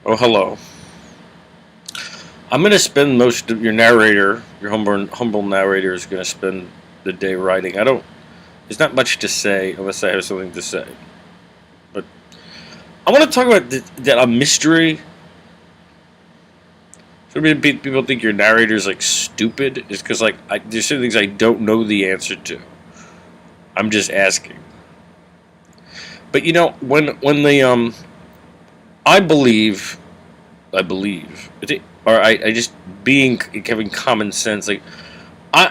Oh, hello. I'm going to spend most of your narrator, your humble narrator, is going to spend the day writing. There's not much to say unless I have something to say. But I want to talk about that a mystery. So many people think your narrator is like stupid. Is because there's certain things I don't know the answer to. I'm just asking. But when I believe, I just being having common sense.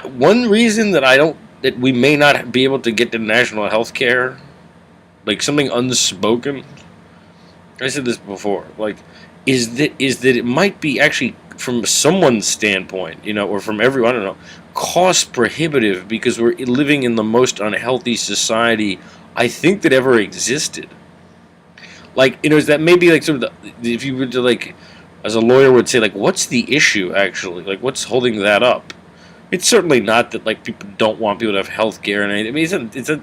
One reason that we may not be able to get to national health care, like something unspoken. I said this before, is that it might be actually from someone's standpoint, or from everyone, I don't know, cost prohibitive because we're living in the most unhealthy society I think that ever existed. Is that maybe like sort of if you were to as a lawyer would say, what's the issue actually? What's holding that up? It's certainly not that people don't want people to have health care and anything. I mean,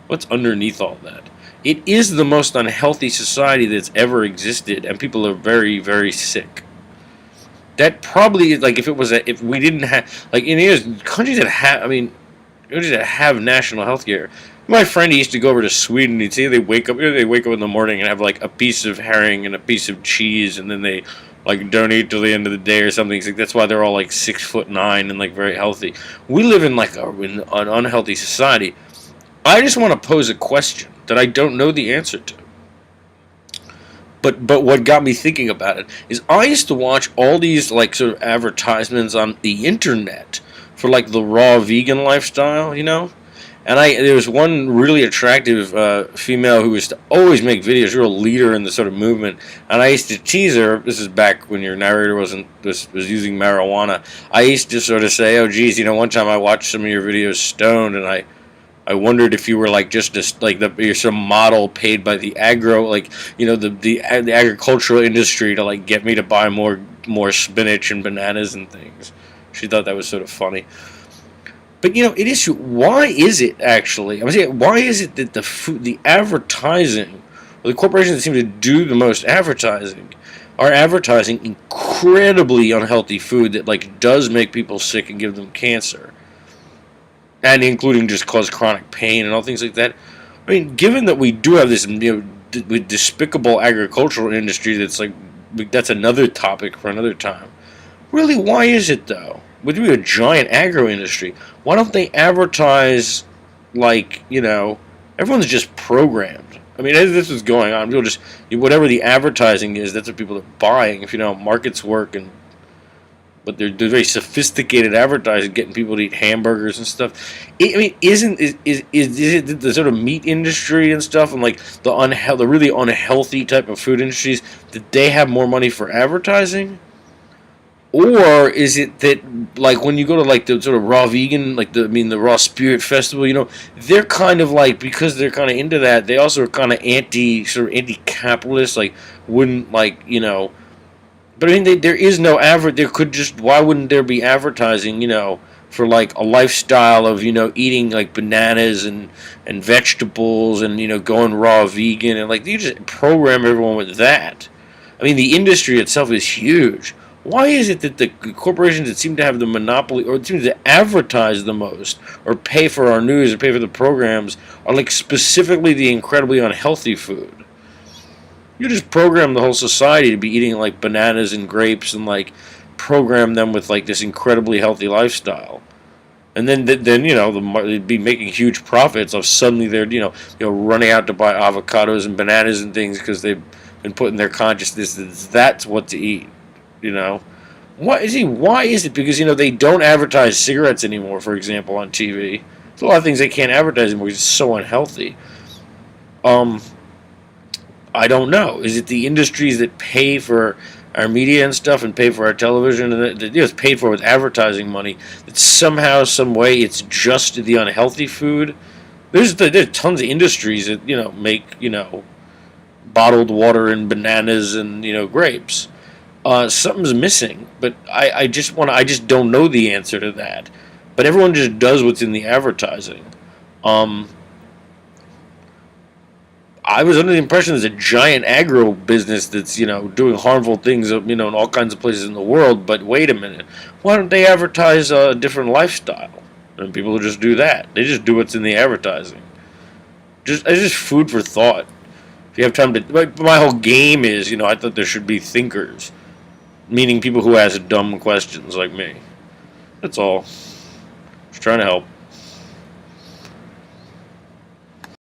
what's underneath all that? It is the most unhealthy society that's ever existed, and people are very, very sick. That probably is if we didn't have in countries that have, countries that have national health care. My friend, he used to go over to Sweden. He'd say they wake up in the morning and have a piece of herring and a piece of cheese, and then they don't eat till the end of the day or something. That's why they're all 6'9" and very healthy. We live in in an unhealthy society. I just want to pose a question that I don't know the answer to. But what got me thinking about it is I used to watch all these sort of advertisements on the internet for the raw vegan lifestyle, And there was one really attractive female who used to always make videos, real leader in the sort of movement. And I used to tease her. This is back when your narrator was using marijuana. I used to sort of say, "Oh, geez, one time I watched some of your videos stoned, and I wondered if you were you're some model paid by the the agricultural industry to get me to buy more spinach and bananas and things." She thought that was sort of funny. But it is true. Why is it actually? Why is it that the advertising, or the corporations that seem to do the most advertising, are advertising incredibly unhealthy food that does make people sick and give them cancer, and including just cause chronic pain and all things like that? Given that we do have this despicable agricultural industry that's another topic for another time. Really, why is it though? Would be a giant agro industry. Why don't they advertise everyone's just programmed? As this is going on, people just whatever the advertising is, that's what people are buying. If you know how markets work, but they're very sophisticated advertising, getting people to eat hamburgers and stuff. Isn't is it the sort of meat industry and stuff, and the really unhealthy type of food industries that they have more money for advertising? Or is it that when you go to the sort of raw vegan, the raw spirit festival, they're kind of because they're kind of into that, they also are kind of anti-capitalist, wouldn't but there is no why wouldn't there be advertising, for a lifestyle of eating bananas and vegetables and going raw vegan, and you just program everyone with that. The industry itself is huge. Why is it that the corporations that seem to have the monopoly, or seem to advertise the most, or pay for our news, or pay for the programs, are specifically the incredibly unhealthy food? You just program the whole society to be eating bananas and grapes, and program them with this incredibly healthy lifestyle, and then they'd be making huge profits of suddenly they're running out to buy avocados and bananas and things because they've been put in their consciousness that's what to eat. Why is it? Because they don't advertise cigarettes anymore, for example, on TV. There's a lot of things they can't advertise anymore because it's so unhealthy. I don't know. Is it the industries that pay for our media and stuff, and pay for our television, and that it's paid for with advertising money, that somehow, some way, it's just the unhealthy food? There's tons of industries that make bottled water and bananas and grapes. Something's missing, but I just don't know the answer to that. But everyone just does what's in the advertising. I was under the impression there's a giant agro business that's doing harmful things in all kinds of places in the world. But wait a minute, why don't they advertise a different lifestyle? And people just do that. They just do what's in the advertising. It's just food for thought. If you have time to, my whole game is, I thought there should be thinkers, meaning people who ask dumb questions like me. That's all. Just trying to help.